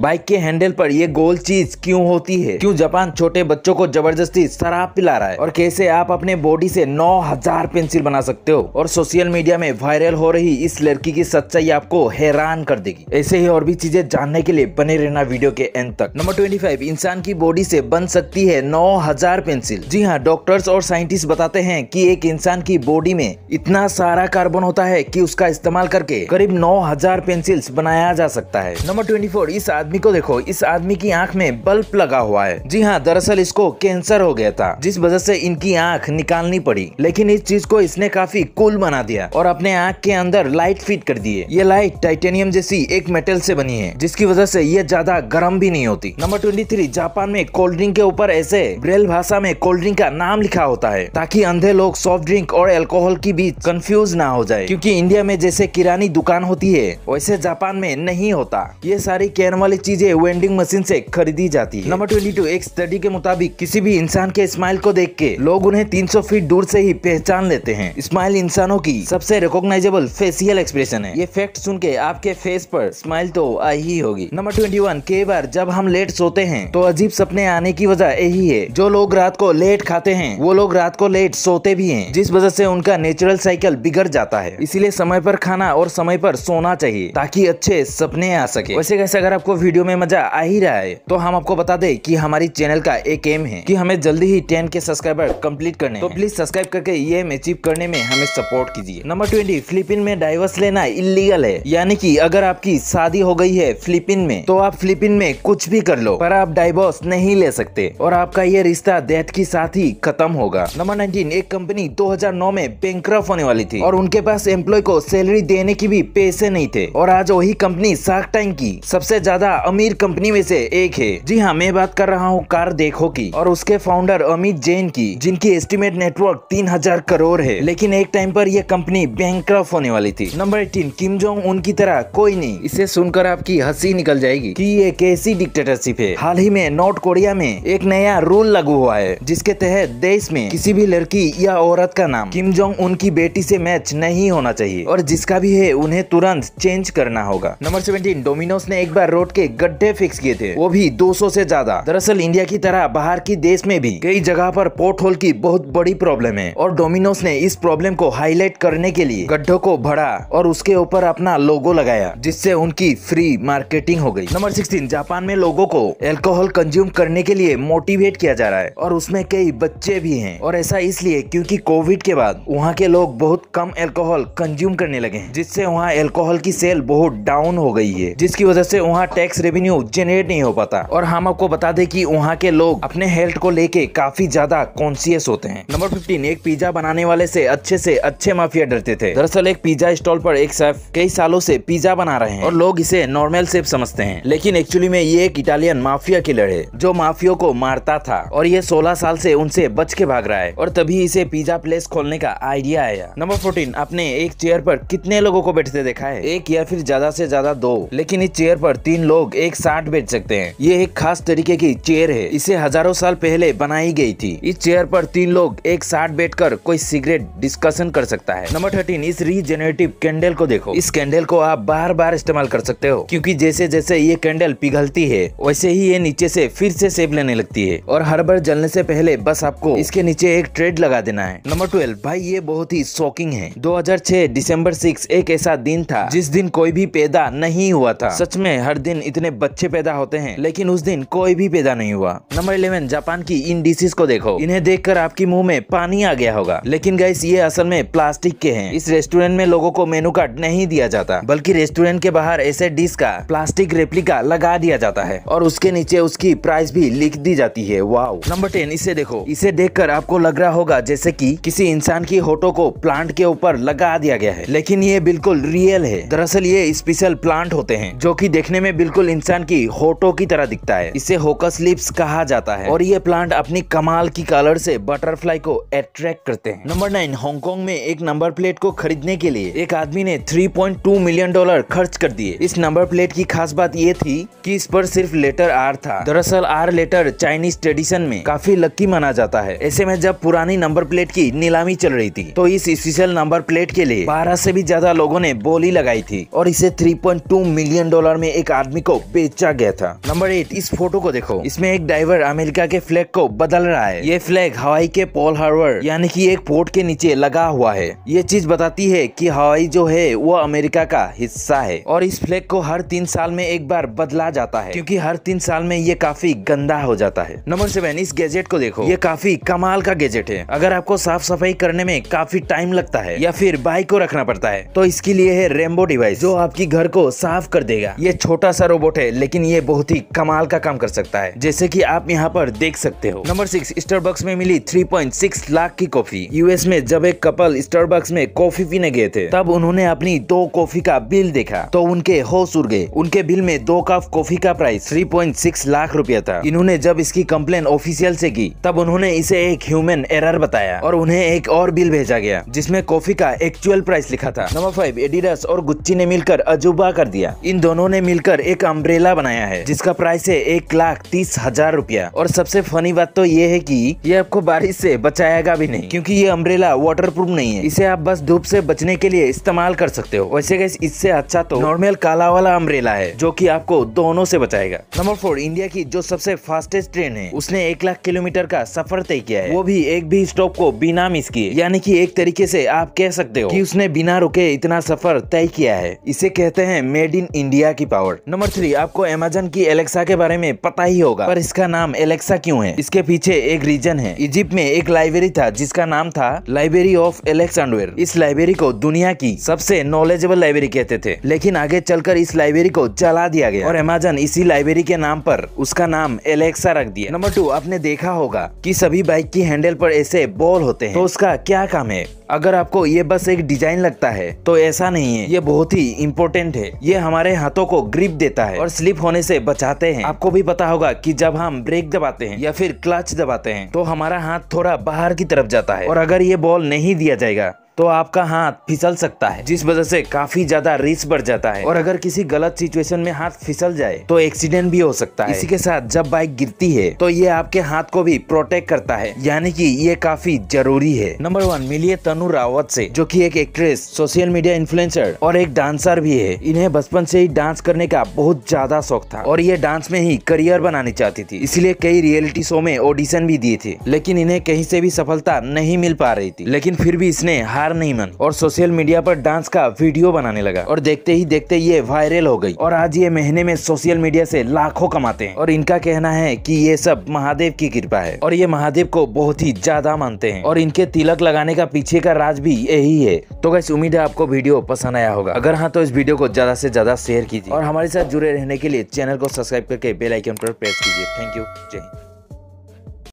Bike के handle पर ये गोल चीज क्यों होती है? क्यों जापान छोटे बच्चों को जबरदस्ती शराब पिला रहा है? और कैसे आप अपने बॉडी से 9000 पेंसिल बना सकते हो? और सोशल मीडिया में वायरल हो रही इस लड़की की सच्चाई आपको हैरान कर देगी। ऐसे ही और भी चीजें जानने के लिए बने रहना वीडियो के एंड तक। नंबर 25, इंसान की बॉडी से बन सकती है 9000 पेंसिल। जी हाँ, डॉक्टर्स और साइंटिस्ट बताते हैं कि एक इंसान की बॉडी में इतना सारा कार्बन होता है कि उसका इस्तेमाल करके करीब 9000 पेंसिल्स बनाया जा सकता है। नंबर 24, इस आदमी को देखो, इस आदमी की आंख में बल्ब लगा हुआ है। जी हाँ, दरअसल इसको कैंसर हो गया था, जिस वजह से इनकी आंख निकालनी पड़ी। लेकिन इस चीज को इसने काफी कूल बना दिया और अपने आंख के अंदर लाइट फिट कर दिए। ये लाइट टाइटेनियम जैसी एक मेटल से बनी है, जिसकी वजह से ये ज्यादा गर्म भी नहीं होती। नंबर 23, जापान में कोल्ड ड्रिंक के ऊपर ऐसे ब्रेल भाषा में कोल्ड ड्रिंक का नाम लिखा होता है, ताकि अंधे लोग सॉफ्ट ड्रिंक और अल्कोहल की बीच कंफ्यूज ना हो जाए। क्योंकि इंडिया में जैसे किरानी दुकान होती है, वैसे जापान में नहीं होता। ये सारी कैन वाली चीजें वेंडिंग मशीन से खरीदी जाती है। नंबर 22, एक स्टडी के मुताबिक किसी भी इंसान के स्माइल को देख के लोग उन्हें 300 फीट दूर से ही पहचान लेते हैं। स्माइल इंसानों की सबसे रिकॉग्नाइजेबल फेशियल एक्सप्रेशन है। ये फैक्ट सुन के आपके फेस पर स्माइल तो आई ही होगी। नंबर 21, कई बार जब हम लेट सोते हैं तो अजीब सपने आने की वजह यही है। जो लोग रात को लेट खाते हैं वो लोग रात को लेट सोते भी हैं, जिस वजह से उनका नेचुरल साइकिल बिगड़ जाता है। इसीलिए समय पर खाना और समय पर सोना चाहिए, ताकि अच्छे सपने आ सके। वैसे कैसे अगर आपको वीडियो में मजा आ ही रहा है तो हम आपको बता दें कि हमारी चैनल का एक एम है कि हमें जल्दी ही 10 के सब्सक्राइबर कंप्लीट करने हैं। तो प्लीज सब्सक्राइब करके ये एम अचीव करने में हमें सपोर्ट कीजिए। नंबर 20, फिलीपीन में डाइवोर्स लेना इलीगल है। यानी कि अगर आपकी शादी हो गई है फिलीपीन में, तो आप फिलीपीन में कुछ भी कर लो, पर आप डाइवोर्स नहीं ले सकते और आपका ये रिश्ता डेथ के साथ ही खत्म होगा। नंबर 19, एक कंपनी 2009 में बैंकरप्ट होने वाली थी और उनके पास एम्प्लॉय को सैलरी देने की भी पैसे नहीं थे, और आज वही कंपनी शार्क टैंक की सबसे ज्यादा अमीर कंपनी में से एक है। जी हाँ, मैं बात कर रहा हूँ कार देखो की और उसके फाउंडर अमित जैन की, जिनकी एस्टिमेट नेटवर्क 3000 करोड़ है। लेकिन एक टाइम पर यह कंपनी बैंकरप्ट होने वाली थी। नंबर 18, किम जोंग उन की तरह कोई नहीं। इसे सुनकर आपकी हंसी निकल जाएगी कि ये कैसी डिक्टेटरशिप है। हाल ही में नॉर्थ कोरिया में एक नया रूल लागू हुआ है, जिसके तहत देश में किसी भी लड़की या औरत का नाम किम जोंग उन की बेटी से मैच नहीं होना चाहिए, और जिसका भी है उन्हें तुरंत चेंज करना होगा। नंबर 17, डोमिनोज ने एक बार रोड के गड्ढे फिक्स किए थे, वो भी 200 से ज्यादा। दरअसल इंडिया की तरह बाहर की देश में भी कई जगह पर पोर्ट होल की बहुत बड़ी प्रॉब्लम है, और डोमिनोज ने इस प्रॉब्लम को हाईलाइट करने के लिए गड्ढों को बढ़ा और उसके ऊपर अपना लोगो लगाया, जिससे उनकी फ्री मार्केटिंग हो गई। नंबर 16, जापान में लोगों को अल्कोहल कंज्यूम करने के लिए मोटिवेट किया जा रहा है, और उसमें कई बच्चे भी हैं। और ऐसा इसलिए क्योंकि कोविड के बाद वहाँ के लोग बहुत कम अल्कोहल कंज्यूम करने लगे हैं, जिससे वहाँ अल्कोहल की सेल बहुत डाउन हो गई है, जिसकी वजह से वहाँ टैक्स रेवेन्यू जनरेट नहीं हो पाता। और हम आपको बता दें कि वहाँ के लोग अपने हेल्थ को लेके काफी ज्यादा कॉन्शियस होते हैं। नंबर 15, एक पिज्जा बनाने वाले से अच्छे माफिया डरते थे। दरअसल एक पिज्जा स्टॉल पर एक शेफ कई सालों से पिज्जा बना रहे हैं और लोग इसे नॉर्मल शेफ समझते हैं, लेकिन एक्चुअली में ये एक इटालियन माफिया किलर है जो माफियों को मारता था, और ये 16 साल से उनसे बच के भाग रहा है, और तभी इसे पिज्जा प्लेस खोलने का आइडिया आया। नंबर 14, आपने एक चेयर पर कितने लोगों को बैठते देखा है? एक या फिर ज्यादा से ज्यादा 2, लेकिन इस चेयर पर 3 लोग एक साथ बैठ सकते हैं। ये एक खास तरीके की चेयर है, इसे हजारों साल पहले बनाई गई थी। इस चेयर पर 3 लोग एक साथ बैठकर कोई सीक्रेट डिस्कशन कर सकता है। नंबर 13, इस रीजेनरेटिव कैंडल को देखो। इस कैंडल को आप बार बार इस्तेमाल कर सकते हो, क्योंकि जैसे जैसे ये कैंडल पिघलती है वैसे ही ये नीचे से फिर से शेप लेने लगती है, और हर बार जलने से पहले बस आपको इसके नीचे एक थ्रेड लगा देना है। नंबर 12, भाई ये बहुत ही शॉकिंग है। 2006 दिसंबर 6 एक ऐसा दिन था जिस दिन कोई भी पैदा नहीं हुआ था। सच में हर दिन इतने बच्चे पैदा होते हैं, लेकिन उस दिन कोई भी पैदा नहीं हुआ। नंबर 11, जापान की इन डिशेस को देखो। इन्हें देखकर आपकी मुंह में पानी आ गया होगा, लेकिन गाइस ये असल में प्लास्टिक के हैं। इस रेस्टोरेंट में लोगों को मेनू कार्ड नहीं दिया जाता, बल्कि रेस्टोरेंट के बाहर ऐसे डिश का प्लास्टिक रेप्लिका लगा दिया जाता है, और उसके नीचे उसकी प्राइस भी लिख दी जाती है। वाओ। नंबर 10, इसे देखो। इसे देखकर आपको लग रहा होगा जैसे कि किसी इंसान की होठों को प्लांट के ऊपर लगा दिया गया है, लेकिन ये बिल्कुल रियल है। दरअसल ये स्पेशल प्लांट होते हैं जो कि देखने में बिल्कुल इंसान की होठों की तरह दिखता है। इसे होकस लिप्स कहा जाता है, और ये प्लांट अपनी कमाल की कलर से बटरफ्लाई को अट्रैक्ट करते हैं। नंबर 9, हांगकांग में एक नंबर प्लेट को खरीदने के लिए एक आदमी ने $3.2 मिलियन खर्च कर दिए। इस नंबर प्लेट की खास बात ये थी कि इस पर सिर्फ लेटर आर था। दरअसल आर लेटर चाइनीज ट्रेडिशन में काफी लकी माना जाता है। ऐसे में जब पुरानी नंबर प्लेट की नीलामी चल रही थी, तो इस स्पेशल नंबर प्लेट के लिए 12 से भी ज्यादा लोगों ने बोली लगाई थी, और इसे $3.2 मिलियन में एक आदमी को बेचा गया था। नंबर 8, इस फोटो को देखो। इसमें एक डाइवर अमेरिका के फ्लैग को बदल रहा है। ये फ्लैग हवाई के पर्ल हार्बर यानी कि एक पोर्ट के नीचे लगा हुआ है। ये चीज बताती है कि हवाई जो है वो अमेरिका का हिस्सा है और इस फ्लैग को हर 3 साल में एक बार बदला जाता है, क्योंकि हर 3 साल में ये काफी गंदा हो जाता है। नंबर 7, इस गैजेट को देखो। ये काफी कमाल का गैजेट है। अगर आपको साफ सफाई करने में काफी टाइम लगता है या फिर बाइक को रखना पड़ता है तो इसके लिए है रेनबो डिवाइस, जो आपकी घर को साफ कर देगा। ये छोटा सा रोबोट है लेकिन ये बहुत ही कमाल का काम कर सकता है, जैसे कि आप यहाँ पर देख सकते हो। नंबर 6, स्टारबक्स में मिली 3.6 लाख की कॉफी। यूएस में जब एक कपल स्टारबक्स में कॉफी पीने गए थे तब उन्होंने अपनी 2 कॉफी का बिल देखा तो उनके होश उड़ गए। उनके बिल में 2 कप कॉफी का प्राइस 3.6 लाख रुपया था। इन्होंने जब इसकी कंप्लेन ऑफिशियल से की तब उन्होंने इसे एक ह्यूमन एरर बताया और उन्हें एक और बिल भेजा गया जिसमें कॉफी का एक्चुअल प्राइस लिखा था। नंबर 5, एडिडास और गुच्ची ने मिलकर अजूबा कर दिया। इन दोनों ने मिलकर एक अम्ब्रेला बनाया है जिसका प्राइस है 1,30,000 रुपया। और सबसे फनी बात तो ये है कि ये आपको बारिश से बचाएगा भी नहीं, क्योंकि ये अम्ब्रेला वाटरप्रूफ नहीं है। इसे आप बस धूप से बचने के लिए इस्तेमाल कर सकते हो। वैसे गाइस इससे अच्छा तो नॉर्मल काला वाला अम्ब्रेला है जो कि आपको दोनों से बचाएगा। नंबर 4, इंडिया की जो सबसे फास्टेस्ट ट्रेन है उसने 1 लाख किलोमीटर का सफर तय किया है, वो भी एक भी स्टॉप को बिना मिस किए। यानी कि एक तरीके से आप कह सकते हो कि उसने बिना रुके इतना सफर तय किया है। इसे कहते हैं मेड इन इंडिया की पावर। नंबर 3, आपको अमेज़न की एलेक्सा के बारे में पता ही होगा, पर इसका नाम एलेक्सा क्यों है? इसके पीछे एक रीजन है। इजिप्ट में एक लाइब्रेरी था जिसका नाम था लाइब्रेरी ऑफ अलेक्जेंडर। इस लाइब्रेरी को दुनिया की सबसे नॉलेजेबल लाइब्रेरी कहते थे, लेकिन आगे चलकर इस लाइब्रेरी को जला दिया गया और अमेज़न इसी लाइब्रेरी के नाम पर उसका नाम एलेक्सा रख दिया। नंबर 2, आपने देखा होगा कि सभी बाइक की हैंडल पर ऐसे बॉल होते हैं, तो उसका क्या काम है? अगर आपको ये बस एक डिजाइन लगता है तो ऐसा नहीं है, ये बहुत ही इम्पोर्टेंट है। ये हमारे हाथों को ग्रिप देता है और स्लिप होने से बचाते हैं। आपको भी पता होगा कि जब हम ब्रेक दबाते हैं या फिर क्लच दबाते हैं तो हमारा हाथ थोड़ा बाहर की तरफ जाता है, और अगर ये बॉल नहीं दिया जाएगा तो आपका हाथ फिसल सकता है, जिस वजह से काफी ज्यादा रिस्क बढ़ जाता है। और अगर किसी गलत सिचुएशन में हाथ फिसल जाए तो एक्सीडेंट भी हो सकता है। इसी के साथ जब बाइक गिरती है तो ये आपके हाथ को भी प्रोटेक्ट करता है, यानी कि ये काफी जरूरी है। नंबर 1, मिलिए तनु रावत से, जो कि एक एक्ट्रेस, सोशल मीडिया इन्फ्लुएंसर और एक डांसर भी है। इन्हें बचपन से ही डांस करने का बहुत ज्यादा शौक था और ये डांस में ही करियर बनानी चाहती थी, इसलिए कई रियलिटी शो में ऑडिशन भी दिए थे, लेकिन इन्हें कहीं से भी सफलता नहीं मिल पा रही थी। लेकिन फिर भी इसने हार नहीं मानी और सोशल मीडिया पर डांस का वीडियो बनाने लगा और देखते ही देखते ये वायरल हो गई और आज ये महीने में सोशल मीडिया से लाखों कमाते हैं। और इनका कहना है कि ये सब महादेव की कृपा है और ये महादेव को बहुत ही ज्यादा मानते हैं और इनके तिलक लगाने का पीछे का राज भी यही है। तो गाइस उम्मीद है आपको वीडियो पसंद आया होगा। अगर हाँ तो इस वीडियो को ज्यादा से ज्यादा शेयर कीजिए और हमारे साथ जुड़े रहने के लिए चैनल को सब्सक्राइब करके बेल आइकन पर प्रेस कीजिए। Thank you. जय हिंद।